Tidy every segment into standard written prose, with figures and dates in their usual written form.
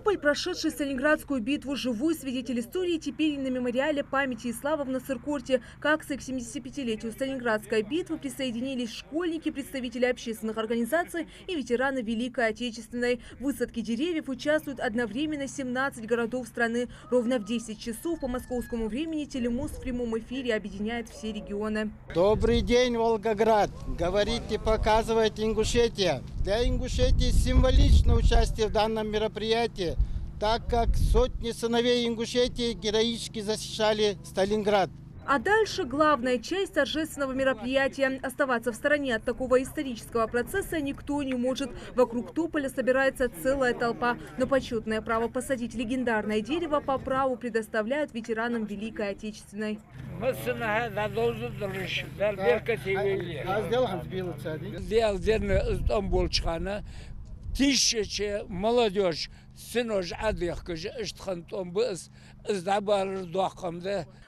Тополь, прошедший Сталинградскую битву, живой свидетель истории, теперь на мемориале памяти и славы в Насыркорте. К акции к 75-летию Сталинградской битвы присоединились школьники, представители общественных организаций и ветераны Великой Отечественной. В высадке деревьев участвуют одновременно 17 городов страны. Ровно в 10 часов по московскому времени телемост в прямом эфире объединяет все регионы. Добрый день, Волгоград! Говорите, показывает Ингушетия. Для Ингушетии символично участие в данном мероприятии, так как сотни сыновей Ингушетии героически защищали Сталинград. А дальше главная часть торжественного мероприятия. Оставаться в стороне от такого исторического процесса никто не может. Вокруг тополя собирается целая толпа. Но почетное право посадить легендарное дерево по праву предоставляют ветеранам Великой Отечественной. Тысячи молодежь,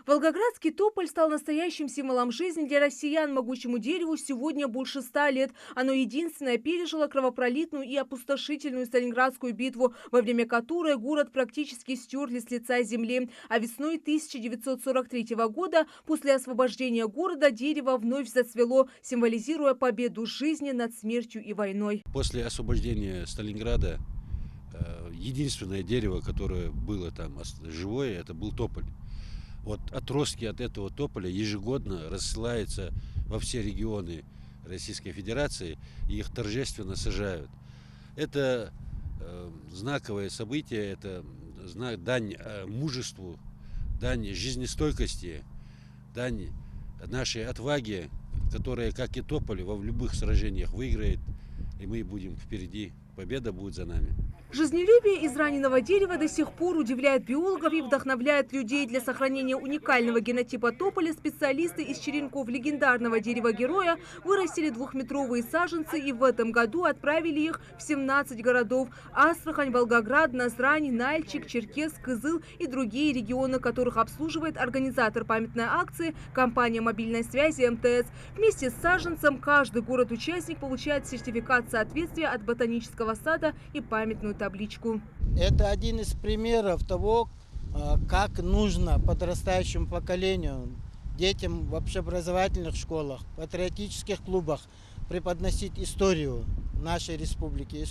Волгоградский тополь стал настоящим символом жизни для россиян. Могучему дереву сегодня больше 100 лет. Оно единственное пережило кровопролитную и опустошительную Сталинградскую битву, во время которой город практически стерли с лица земли. А весной 1943 года, после освобождения города, дерево вновь зацвело, символизируя победу жизни над смертью и войной. После освобождения Сталинграда единственное дерево, которое было там живое, это был тополь. Вот отростки от этого тополя ежегодно рассылаются во все регионы Российской Федерации, и их торжественно сажают. Это знаковое событие, это дань мужеству, дань жизнестойкости, дань нашей отваге, которая, как и тополь, в любых сражениях выиграет, и мы будем впереди. Победа будет за нами. Жизнелюбие израненного дерева до сих пор удивляет биологов и вдохновляет людей. Для сохранения уникального генотипа тополя специалисты из черенков легендарного дерева-героя вырастили 2-метровые саженцы и в этом году отправили их в 17 городов. Астрахань, Волгоград, Назрань, Нальчик, Черкесск, Кызыл и другие регионы, которых обслуживает организатор памятной акции – компания мобильной связи МТС. Вместе с саженцем каждый город-участник получает сертификат соответствия от ботанического сада и памятную табличку. Это один из примеров того, как нужно подрастающему поколению, детям в общеобразовательных школах, патриотических клубах преподносить историю нашей республики,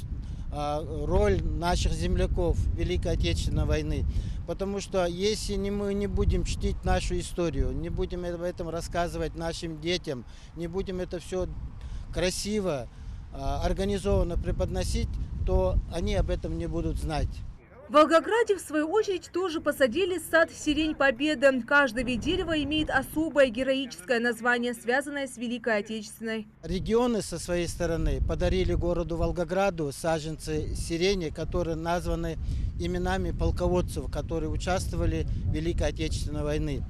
роль наших земляков в Великой Отечественной войны. Потому что если мы не будем чтить нашу историю, не будем об этом рассказывать нашим детям, не будем это все красиво, организованно преподносить, то они об этом не будут знать. В Волгограде, в свою очередь, тоже посадили сад «Сирень Победы». Каждое вид дерева имеет особое героическое название, связанное с Великой Отечественной. Регионы со своей стороны подарили городу Волгограду саженцы сирени, которые названы именами полководцев, которые участвовали в Великой Отечественной войне.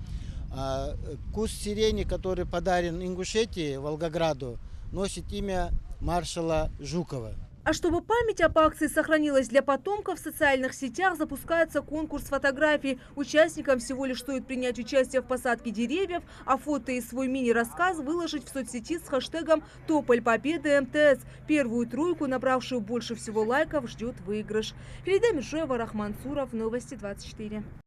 Куст сирени, который подарен Ингушетии, Волгограду, носит имя маршала Жукова. А чтобы память об акции сохранилась для потомков, в социальных сетях запускается конкурс фотографий. Участникам всего лишь стоит принять участие в посадке деревьев, а фото и свой мини-рассказ выложить в соцсети с хэштегом «Тополь Победы МТС». Первую тройку, набравшую больше всего лайков, ждет выигрыш. Ферида Межоева, Рахман Суров, Новости 24.